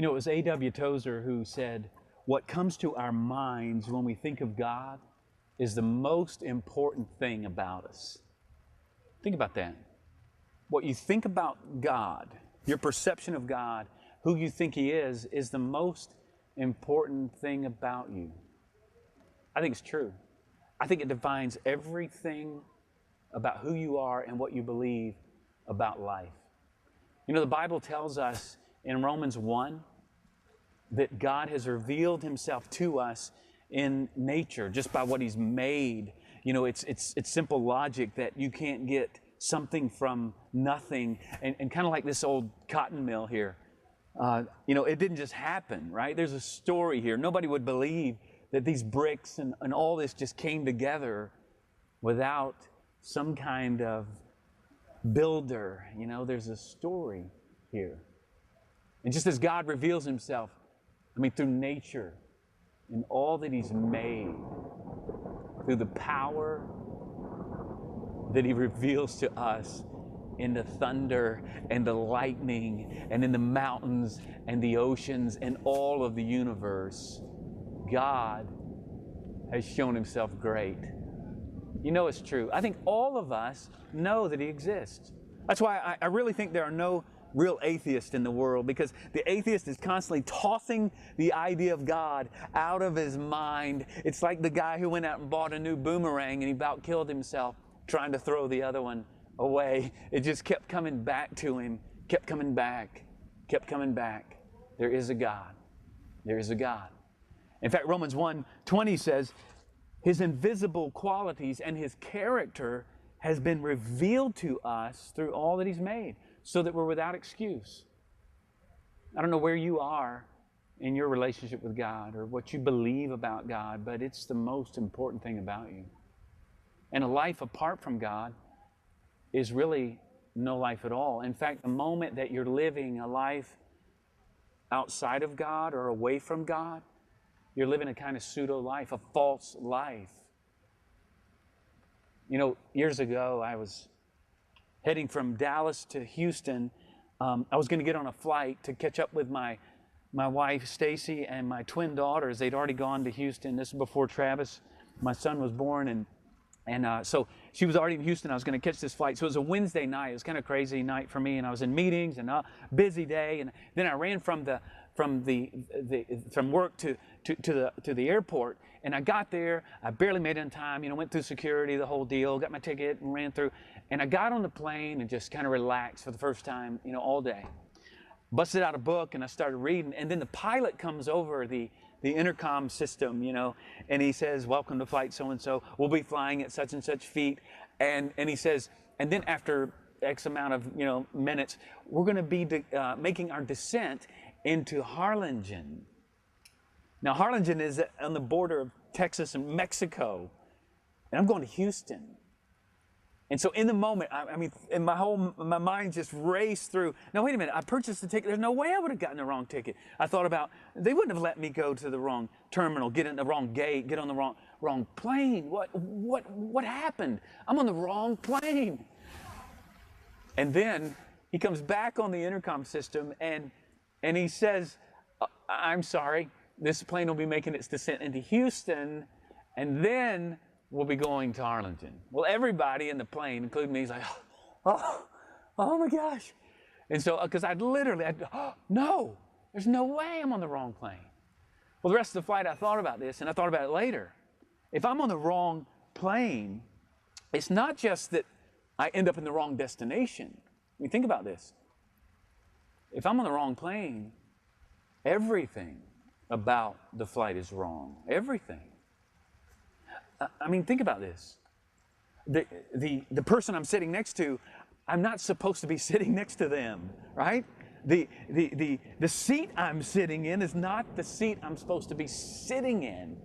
It was A.W. Tozer who said, what comes to our minds when we think of God is the most important thing about us. Think about that. What you think about God, your perception of God, who you think He is the most important thing about you. I think it's true. I think it defines everything about who you are and what you believe about life. The Bible tells us in Romans 1 that God has revealed Himself to us in nature just by what He's made. It's simple logic that you can't get something from nothing. And kind of like this old cotton mill here. It didn't just happen, right? There's a story here. Nobody would believe that these bricks and all this just came together without some kind of builder. There's a story here. And just as God reveals Himself, through nature and all that He's made, through the power that He reveals to us in the thunder and the lightning and in the mountains and the oceans and all of the universe, God has shown Himself great. It's true. I think all of us know that He exists. That's why I really think there are no real atheists in the world, because the atheist is constantly tossing the idea of God out of his mind. It's like the guy who went out and bought a new boomerang and he about killed himself trying to throw the other one away. It just kept coming back to him, kept coming back, kept coming back. There is a God. There is a God. In fact, Romans 1:20 says, His invisible qualities and His character has been revealed to us through all that He's made, so that we're without excuse. I don't know where you are in your relationship with God or what you believe about God, but it's the most important thing about you. And a life apart from God is really no life at all. In fact, the moment that you're living a life outside of God or away from God, you're living a kind of pseudo life, a false life. Years ago, I was heading from Dallas to Houston. I was going to get on a flight to catch up with my wife, Stacy, and my twin daughters. They'd already gone to Houston. This is before Travis, my son, was born. And so she was already in Houston. I was going to catch this flight. So it was a Wednesday night. It was kind of a crazy night for me. And I was in meetings and a busy day. And then I ran from work to the airport. And I got there. I barely made it on time. Went through security, the whole deal. Got my ticket and ran through. And I got on the plane and just kind of relaxed for the first time, all day. Busted out a book and I started reading. And then the pilot comes over the intercom system, and he says, welcome to flight so-and-so. We'll be flying at such and such feet. And he says, and then after X amount of, minutes, we're going to be making our descent into Harlingen. Now, Harlingen is on the border of Texas and Mexico. And I'm going to Houston. And so in the moment, and my mind just raced through. Now, wait a minute. I purchased the ticket. There's no way I would have gotten the wrong ticket. I thought about, they wouldn't have let me go to the wrong terminal, get in the wrong gate, get on the wrong plane. What happened? I'm on the wrong plane. And then he comes back on the intercom system and he says, I'm sorry, this plane will be making its descent into Houston, and then we'll be going to Arlington. Well, everybody in the plane, including me, is like, oh my gosh. And so, because no, there's no way I'm on the wrong plane. Well, the rest of the flight, I thought about this, and I thought about it later. If I'm on the wrong plane, it's not just that I end up in the wrong destination. Think about this. If I'm on the wrong plane, everything about the flight is wrong. Everything. Think about this. The person I'm sitting next to, I'm not supposed to be sitting next to them, right? The seat I'm sitting in is not the seat I'm supposed to be sitting in.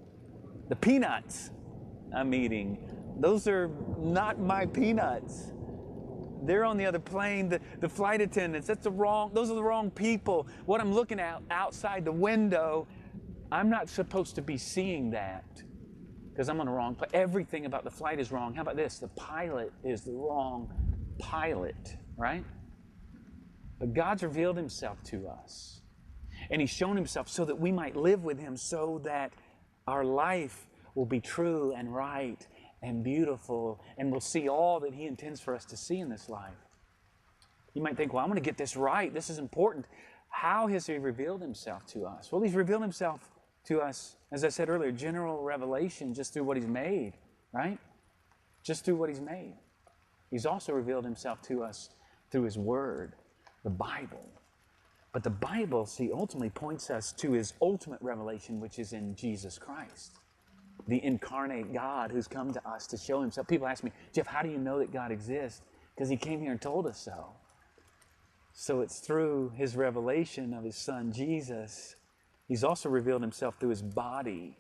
The peanuts I'm eating, those are not my peanuts. They're on the other plane. The flight attendants, those are the wrong people. What I'm looking at outside the window, I'm not supposed to be seeing that because I'm on the wrong plane. Everything about the flight is wrong. How about this? The pilot is the wrong pilot, right? But God's revealed Himself to us. And he's shown himself so that we might live with him, so that our life will be true and right and beautiful, and we'll see all that he intends for us to see in this life. You might think, well, I'm going to get this right. This is important. How has he revealed himself to us? Well, he's revealed himself to us, as I said earlier, general revelation just through what he's made, right? Just through what he's made. He's also revealed himself to us through his word, the Bible. But the Bible, see, ultimately points us to his ultimate revelation, which is in Jesus Christ, the incarnate God who's come to us to show himself. People ask me, Jeff, how do you know that God exists? Because he came here and told us so. So it's through his revelation of his son, Jesus. He's also revealed himself through his body,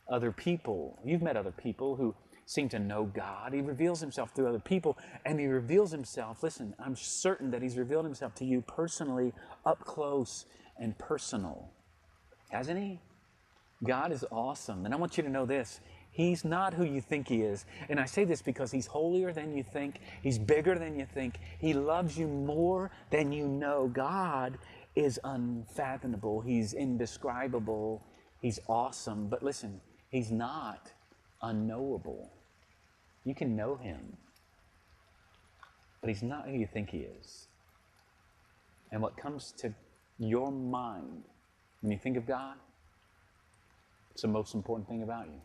other people. You've met other people who seem to know God. He reveals himself through other people, and he reveals himself, listen, I'm certain that he's revealed himself to you personally, up close and personal. Hasn't he? God is awesome. And I want you to know this. He's not who you think he is. And I say this because he's holier than you think. He's bigger than you think. He loves you more than you know. God is unfathomable. He's indescribable. He's awesome. But listen, he's not unknowable. You can know him, but he's not who you think he is. And what comes to your mind when you think of God, it's the most important thing about you.